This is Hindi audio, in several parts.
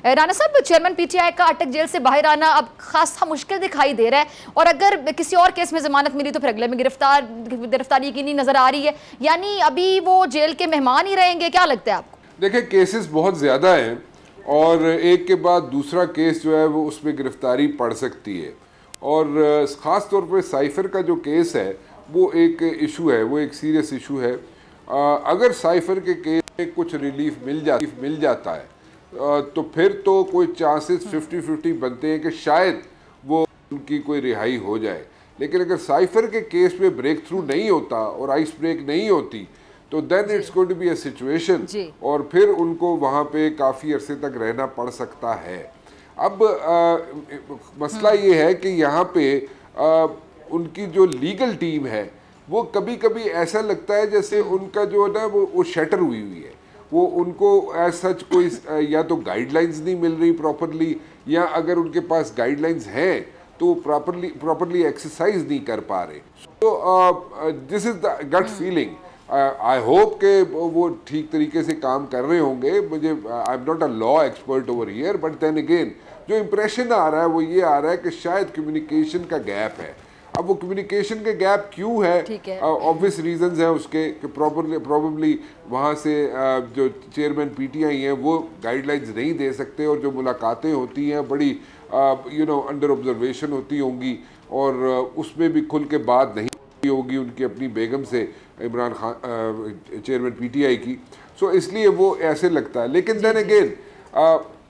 राना साहब, चेयरमैन पीटीआई का अटक जेल से बाहर आना अब खासा मुश्किल दिखाई दे रहा है, और अगर किसी और केस में जमानत मिली तो फिर अगले में गिरफ्तारी यकीनी नजर आ रही है, यानी अभी वो जेल के मेहमान ही रहेंगे, क्या लगता है आपको? देखिए, केसेस बहुत ज़्यादा हैं और एक के बाद दूसरा केस जो है वो उसमें गिरफ्तारी पड़ सकती है, और ख़ास तौर पर साइफर का जो केस है वो एक इशू है, वो एक सीरियस इशू है। अगर साइफर के केस में कुछ रिलीफ मिल जाता है तो फिर तो कोई चांसेस 50-50 बनते हैं कि शायद वो उनकी कोई रिहाई हो जाए। लेकिन अगर साइफर के केस में ब्रेक थ्रू नहीं होता और आइस ब्रेक नहीं होती तो then it's going to be a situation, और फिर उनको वहाँ पे काफ़ी अरसे तक रहना पड़ सकता है। अब मसला ये है कि यहाँ पे उनकी जो लीगल टीम है वो कभी कभी ऐसा लगता है जैसे उनका जो है ना वो शटर हुई है, वो उनको एज सच कोई या तो गाइडलाइंस नहीं मिल रही प्रॉपरली, या अगर उनके पास गाइडलाइंस हैं तो प्रॉपरली एक्सरसाइज नहीं कर पा रहे। तो this is the gut feeling. I hope के वो ठीक तरीके से काम कर रहे होंगे। मुझे I am not a law expert over here, but then again जो इम्प्रेशन आ रहा है वो ये आ रहा है कि शायद कम्युनिकेशन का गैप है। अब वो कम्युनिकेशन के गैप क्यों है, ऑब्वियस रीजंस हैं उसके कि प्रॉबली वहाँ से जो चेयरमैन पीटीआई हैं वो गाइडलाइंस नहीं दे सकते, और जो मुलाकातें होती हैं बड़ी अंडर ऑब्जर्वेशन होती होंगी, और उसमें भी खुल के बात नहीं होगी उनकी अपनी बेगम से, इमरान खान चेयरमैन पीटीआई की। सो इसलिए वो ऐसे लगता है। लेकिन देन अगेन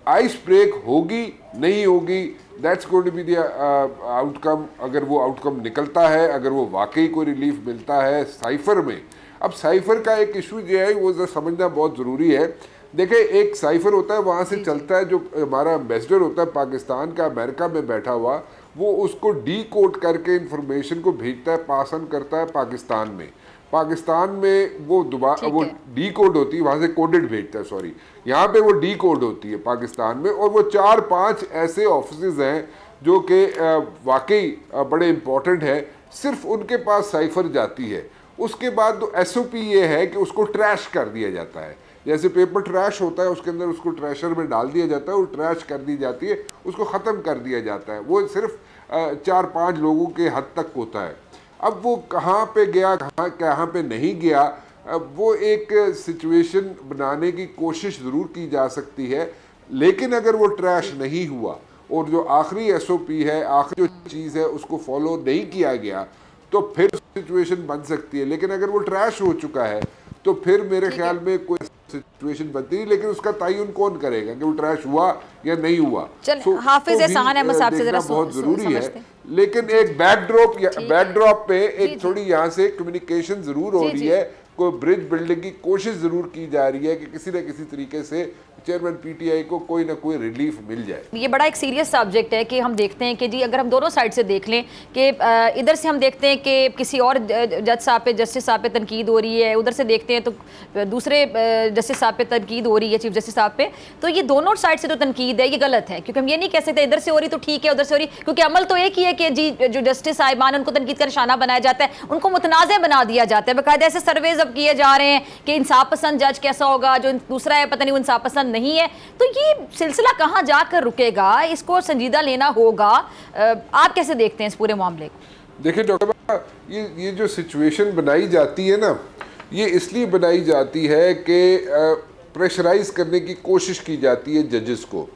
आइस ब्रेक होगी नहीं होगी, that's going to be the outcome. अगर वो आउटकम निकलता है, अगर वो वाकई कोई रिलीफ मिलता है साइफर में। अब साइफर का एक इशू जो है वो समझना बहुत ज़रूरी है। देखिए, एक साइफर होता है वहाँ से चलता है, जो हमारा एम्बेसडर होता है पाकिस्तान का अमेरिका में बैठा हुआ, वो उसको डी कोड करके इंफॉर्मेशन को भेजता है, पास ऑन करता है पाकिस्तान में। पाकिस्तान में वो दोबारा वो डी कोड होती है, वहाँ से कोडेड भेजता है, सॉरी, यहाँ पे वो डी कोड होती है पाकिस्तान में। और वो 4-5 ऐसे ऑफिसेज हैं जो कि वाकई बड़े इम्पोर्टेंट है, सिर्फ उनके पास साइफर जाती है। उसके बाद तो SOP ये है कि उसको ट्रैश कर दिया जाता है, जैसे पेपर ट्रैश होता है उसके अंदर उसको ट्रैशर में डाल दिया जाता है, वो ट्रैश कर दी जाती है, उसको ख़त्म कर दिया जाता है। वो सिर्फ 4-5 लोगों के हद तक होता है। अब वो कहाँ पे गया, कहाँ पे नहीं गया, वो एक सिचुएशन बनाने की कोशिश ज़रूर की जा सकती है। लेकिन अगर वो ट्रैश नहीं हुआ और जो आखिरी SOP है, आखिरी जो चीज़ है, उसको फॉलो नहीं किया गया तो फिर सिचुएशन बन सकती है। लेकिन अगर वो ट्रैश हो चुका है तो फिर मेरे ख्याल में कोई सिचुएशन बनती नहीं। लेकिन उसका तयन कौन करेगा कि वो ट्रैश हुआ या नहीं हुआ? हाफिज एहसान अहमद साहब से जरा बहुत जरूरी है। लेकिन एक बैकड्रॉप पे एक थोड़ी यहाँ से कम्युनिकेशन जरूर हो रही है, कोई ब्रिज बिल्डिंग की कोशिश जरूर की जा रही है कि किसी न किसी तरीके से चेयरमैन पीटीआई को कोई ना कोई रिलीफ मिल जाए। ये बड़ा एक सीरियस सब्जेक्ट है कि हम देखते हैं कि जी अगर हम दोनों साइड से देख लें कि इधर से हम देखते हैं कि किसी और जज साहब पे, जस्टिस साहब पे तनकीद हो रही है, उधर से देखते हैं तो दूसरे जस्टिस साहब पे तनकीद हो रही है, चीफ जस्टिस साहब पे। तो ये दोनों साइड से जो तनकीद है ये गलत है, क्योंकि हम ये नहीं कह सकते इधर से हो रही तो ठीक है, उधर से हो रही, क्योंकि अमल तो एक ही है कि जी जो जस्टिस साहिबान उनको तनकीद का निशाना बनाया जाता है, उनको मुतनाज़ बना दिया जाता है। बाकायदा ऐसे सर्वेज अब किए जा रहे हैं कि इंसाफ पसंद जज कैसा होगा, जो दूसरा है पता नहीं वो इंसाफ पसंद नहीं है। तो ये सिलसिला कहाँ जाकर रुकेगा, इसको संजीदा लेना होगा। आप कैसे देखते हैं इस पूरे मामले को? देखिए डॉक्टर साहब, ये जो सिचुएशन बनाई जाती है ना, ये इसलिए बनाई जाती है कि प्रेशराइज करने की कोशिश की जाती है जजेस को,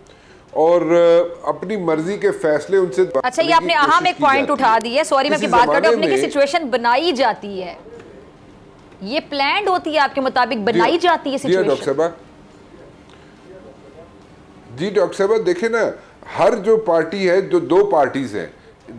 और अपनी मर्जी के फैसले उनसे। अच्छा, ये आपने अहम एक पॉइंट उठा दी है, सॉरी मैं आपकी बात कर रहा हूं, अपने की सिचुएशन बनाई जाती है, ये प्लान्ड होती है आपके मुताबिक, बनाई जाती है सिचुएशन? डॉक्टर साहब जी, डॉक्टर साहब देखे ना, हर जो पार्टी है, जो दो पार्टीज हैं,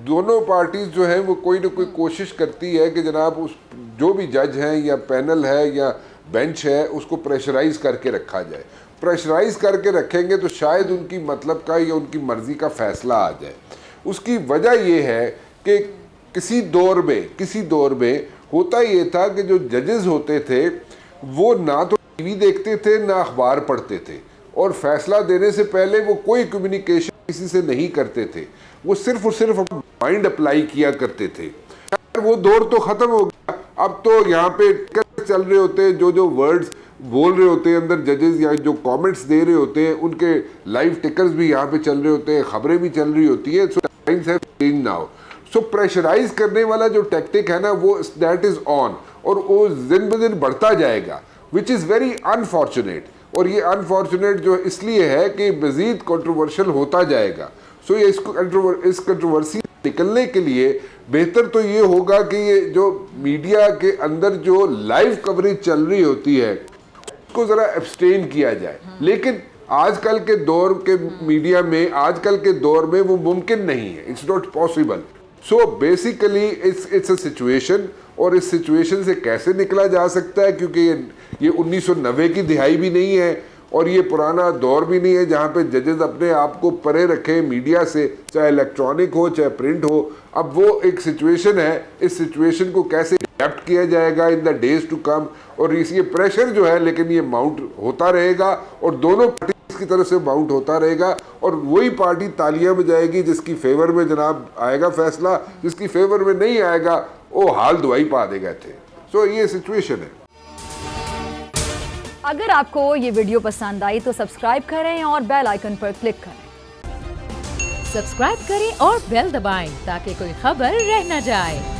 दोनों पार्टीज जो हैं वो कोई ना कोई कोशिश करती है कि जनाब उस जो भी जज हैं या पैनल है या बेंच है उसको प्रेशराइज करके रखा जाए। प्रेशराइज करके रखेंगे तो शायद उनकी मतलब का या उनकी मर्जी का फैसला आ जाए। उसकी वजह ये है कि किसी दौर में होता ये था कि जो जजेस होते थे वो ना तो टीवी देखते थे ना अखबार पढ़ते थे, और फैसला देने से पहले वो कोई कम्युनिकेशन किसी से नहीं करते थे, वो सिर्फ और सिर्फ अपना माइंड अप्लाई किया करते थे। वो दौर तो ख़त्म हो गया। अब तो यहाँ पे चल रहे होते हैं, जो वर्ड्स बोल रहे होते हैं अंदर जजेस या जो कमेंट्स दे रहे होते हैं उनके लाइव टिकर्स भी यहाँ पे चल रहे होते हैं, खबरें भी चल रही होती है। So times have changed now. So pressurise करने वाला जो टैक्टिक है ना वो दैट इज ऑन, और वो दिन ब दिन बढ़ता जाएगा, विच इज़ वेरी अनफॉर्चुनेट। और ये अनफॉर्चुनेट जो इसलिए है कि मज़ीद कंट्रोवर्शियल होता जाएगा। सो ये इस कंट्रोवर्सी निकलने के लिए बेहतर तो ये होगा कि ये जो मीडिया के अंदर जो लाइव कवरेज चल रही होती है उसको ज़रा एब्सटेन किया जाए। लेकिन आजकल के दौर के मीडिया में, आजकल के दौर में वो मुमकिन नहीं है, it's not possible. So basically it's a situation, और इस सिचुएशन से कैसे निकला जा सकता है, क्योंकि ये 1990 की दिहाई भी नहीं है और ये पुराना दौर भी नहीं है जहाँ पे जजेस अपने आप को परे रखें मीडिया से, चाहे इलेक्ट्रॉनिक हो चाहे प्रिंट हो। अब वो एक सिचुएशन है, इस सिचुएशन को कैसे एडेप्ट किया जाएगा in the days to come, और ये प्रेशर जो है लेकिन ये माउंट होता रहेगा और दोनों पार्टी की तरफ से माउंट होता रहेगा, और वही पार्टी तालियां बजाएगी जिसकी फेवर में जनाब आएगा फैसला, जिसकी फेवर में नहीं आएगा वो हाल दुआई पा देगा थे। सो ये सिचुएशन है। अगर आपको ये वीडियो पसंद आई तो सब्सक्राइब करें और बेल आइकन पर क्लिक करें। सब्सक्राइब करें और बेल दबाएं ताकि कोई खबर रह न जाए।